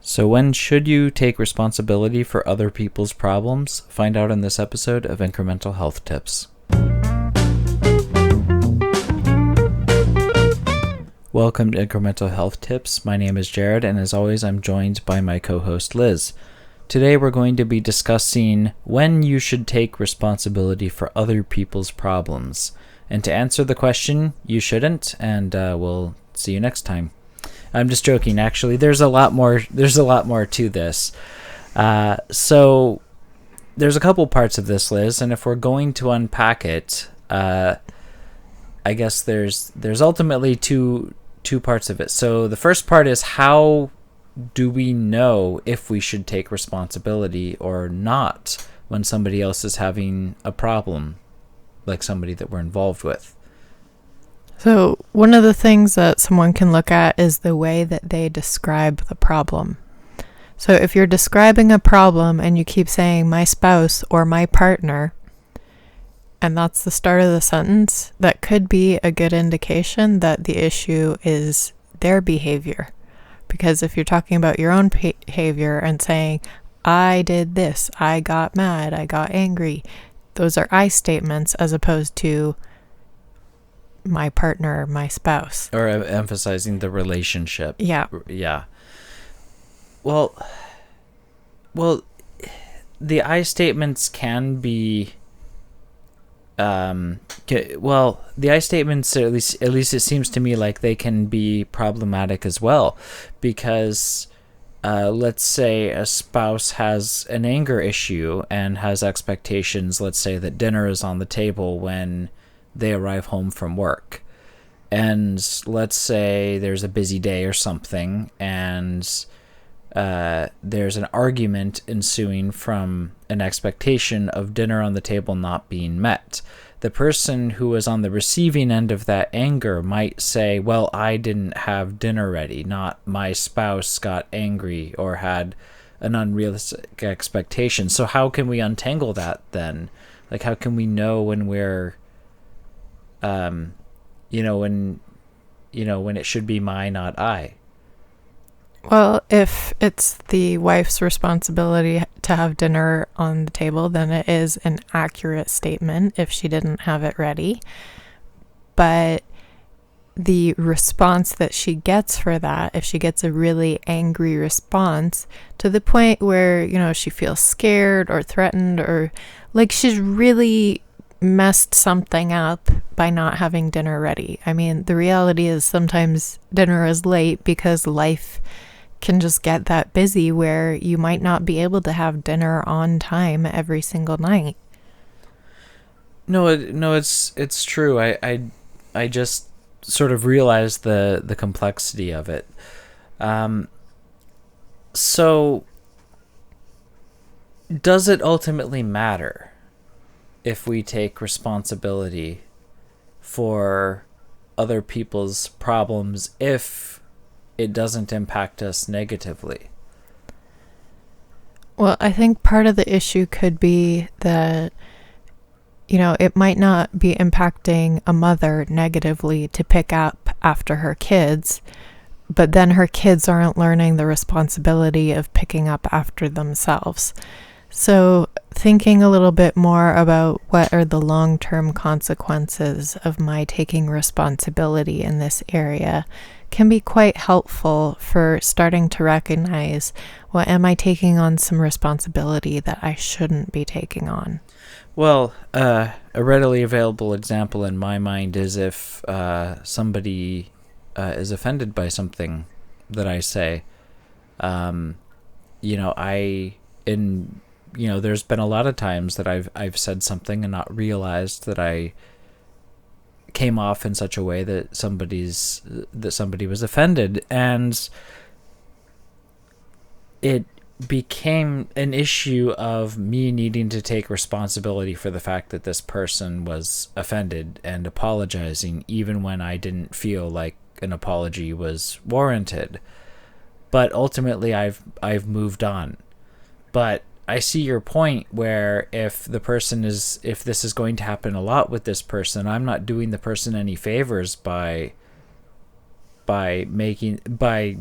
So when should you take responsibility for other people's problems? Find out in this episode of IncreMental Health Tips. Welcome to IncreMental Health Tips. My name is Jared, and as always, I'm joined by my co-host Liz. Today we're going to be discussing when you should take responsibility for other people's problems. And to answer the question, you shouldn't, and we'll see you next time. I'm just joking. Actually, there's a lot more to this. So there's a couple parts of this, Liz, and if we're going to unpack it, I guess there's ultimately two parts of it. So the first part is, how do we know if we should take responsibility or not when somebody else is having a problem, like somebody that we're involved with? So one of the things that someone can look at is the way that they describe the problem. So if you're describing a problem and you keep saying my spouse or my partner, and that's the start of the sentence, that could be a good indication that the issue is their behavior. Because if you're talking about your own behavior and saying, I did this, I got mad, I got angry, those are I statements as opposed to my partner, my spouse. Or emphasizing the relationship. Yeah. Well, the I statements can be... the I statements, at least it seems to me like they can be problematic as well, because let's say a spouse has an anger issue and has expectations. Let's say that dinner is on the table when they arrive home from work, and let's say there's a busy day or something, and there's an argument ensuing from an expectation of dinner on the table not being met. The person who is on the receiving end of that anger might say, well, I didn't have dinner ready, not my spouse got angry or had an unrealistic expectation. So how can we untangle that then? Like, how can we know when we're when it should be my, not I? Well, if it's the wife's responsibility to have dinner on the table, then it is an accurate statement if she didn't have it ready. But the response that she gets for that, if she gets a really angry response to the point where, she feels scared or threatened, or like she's really messed something up by not having dinner ready. I mean, the reality is sometimes dinner is late because life can just get that busy where you might not be able to have dinner on time every single night. No, it's true. I just sort of realized the complexity of it. So does it ultimately matter if we take responsibility for other people's problems if it doesn't impact us negatively? Well, I think part of the issue could be that, it might not be impacting a mother negatively to pick up after her kids, but then her kids aren't learning the responsibility of picking up after themselves. So thinking a little bit more about what are the long-term consequences of my taking responsibility in this area can be quite helpful for starting to recognize, well, am I taking on some responsibility that I shouldn't be taking on? Well, a readily available example in my mind is if somebody is offended by something that I say. There's been a lot of times that I've said something and not realized that I came off in such a way that somebody was offended, and it became an issue of me needing to take responsibility for the fact that this person was offended and apologizing even when I didn't feel like an apology was warranted. But ultimately I've moved on. But I see your point where if this is going to happen a lot with this person, I'm not doing the person any favors by by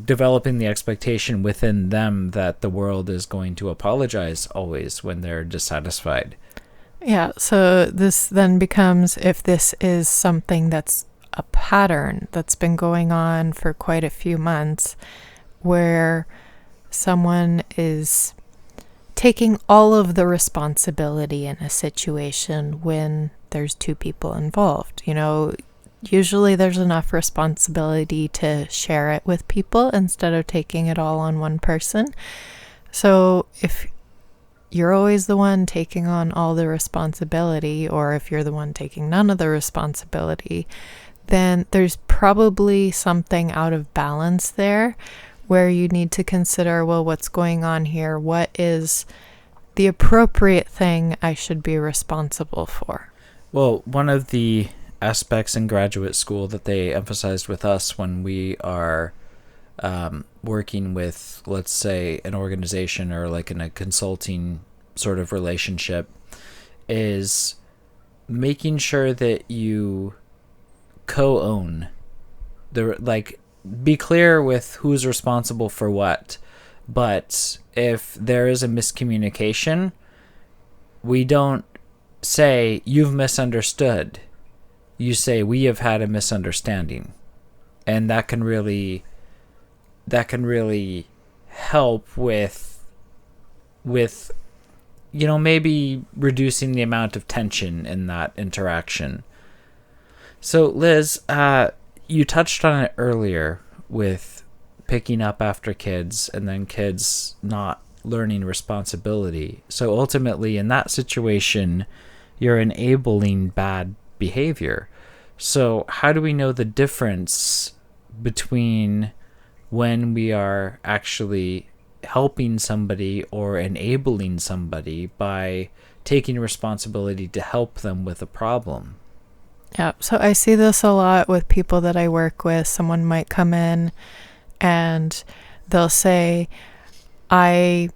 developing the expectation within them that the world is going to apologize always when they're dissatisfied. Yeah, so this then becomes, if this is something that's a pattern that's been going on for quite a few months, where someone is taking all of the responsibility in a situation when there's two people involved. Usually there's enough responsibility to share it with people instead of taking it all on one person. So if you're always the one taking on all the responsibility, or if you're the one taking none of the responsibility, then there's probably something out of balance there where you need to consider, well, what's going on here? What is the appropriate thing I should be responsible for? Well, one of the aspects in graduate school that they emphasized with us when we are working with, let's say, an organization or like in a consulting sort of relationship, is making sure that you co-own be clear with who's responsible for what. But if there is a miscommunication, we don't say you've misunderstood. You say we have had a misunderstanding. And that can really help with maybe reducing the amount of tension in that interaction. So Liz, you touched on it earlier with picking up after kids and then kids not learning responsibility. So ultimately in that situation, you're enabling bad behavior. So how do we know the difference between when we are actually helping somebody or enabling somebody by taking responsibility to help them with a problem? Yeah, so I see this a lot with people that I work with. Someone might come in and they'll say, I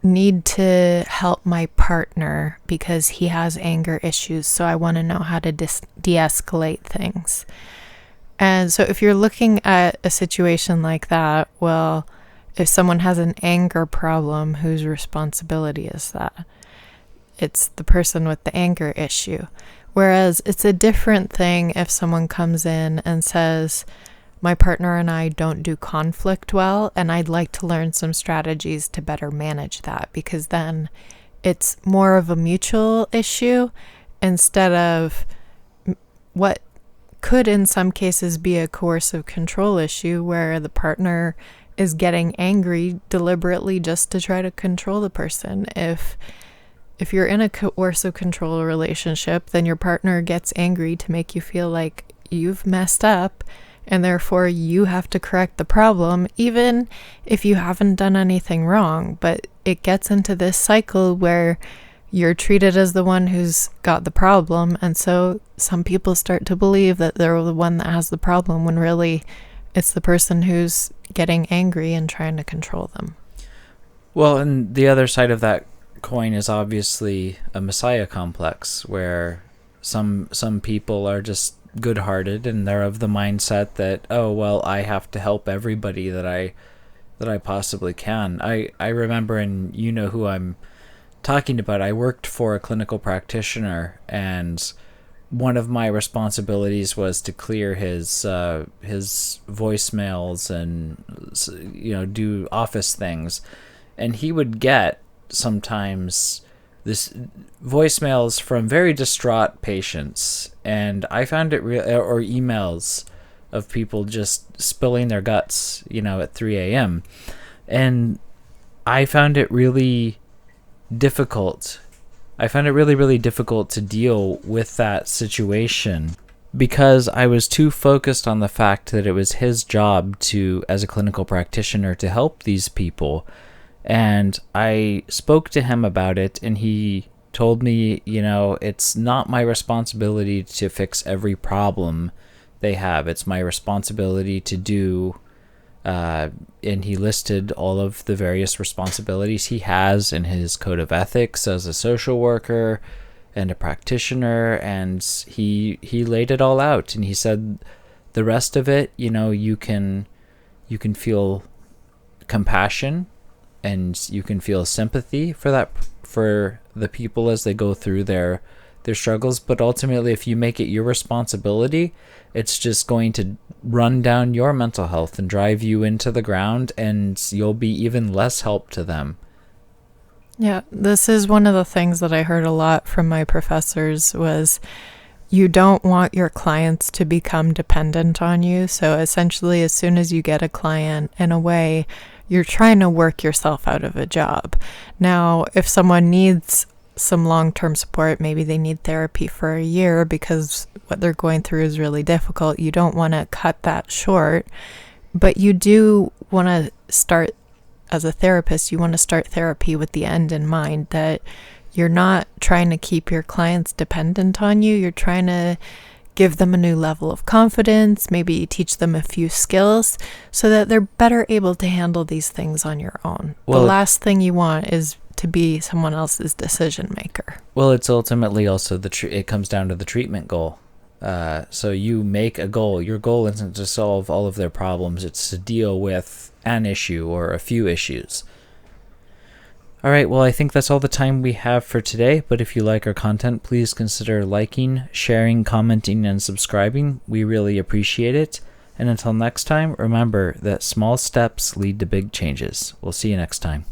need to help my partner because he has anger issues, so I want to know how to de-escalate things. And so if you're looking at a situation like that, well, if someone has an anger problem, whose responsibility is that? It's the person with the anger issue. Whereas it's a different thing if someone comes in and says, my partner and I don't do conflict well, and I'd like to learn some strategies to better manage that, because then it's more of a mutual issue instead of what could in some cases be a coercive control issue where the partner is getting angry deliberately just to try to control the person. If you're in a coercive control relationship, then your partner gets angry to make you feel like you've messed up and therefore you have to correct the problem, even if you haven't done anything wrong. But it gets into this cycle where you're treated as the one who's got the problem. And so some people start to believe that they're the one that has the problem when really it's the person who's getting angry and trying to control them. Well, and the other side of that coin is obviously a messiah complex, where some people are just good-hearted and they're of the mindset that, oh well, I have to help everybody that I possibly can. I remember, and you know who I'm talking about, I worked for a clinical practitioner, and one of my responsibilities was to clear his voicemails and do office things, and he would get sometimes this voicemails from very distraught patients, and I found it real, or emails of people just spilling their guts, at 3 a.m. And I found it really difficult. I found it really, really difficult to deal with that situation because I was too focused on the fact that it was his job to, as a clinical practitioner, to help these people. And I spoke to him about it, and he told me, it's not my responsibility to fix every problem they have. It's my responsibility to do, and he listed all of the various responsibilities he has in his code of ethics as a social worker and a practitioner, and he laid it all out. And he said The rest of it, you can feel compassion, and you can feel sympathy for the people as they go through their struggles. But ultimately, if you make it your responsibility, it's just going to run down your mental health and drive you into the ground, and you'll be even less help to them. Yeah, this is one of the things that I heard a lot from my professors was you don't want your clients to become dependent on you. So essentially, as soon as you get a client, in a way, you're trying to work yourself out of a job. Now, if someone needs some long-term support, maybe they need therapy for a year because what they're going through is really difficult. You don't want to cut that short, but you do want to start, as a therapist, you want to start therapy with the end in mind, that you're not trying to keep your clients dependent on you. You're trying to give them a new level of confidence, maybe teach them a few skills so that they're better able to handle these things on your own. Well, the last thing you want is to be someone else's decision maker. Well, it's ultimately also it comes down to the treatment goal. So you make a goal. Your goal isn't to solve all of their problems. It's to deal with an issue or a few issues. All right, well, I think that's all the time we have for today. But if you like our content, please consider liking, sharing, commenting, and subscribing. We really appreciate it. And until next time, remember that small steps lead to big changes. We'll see you next time.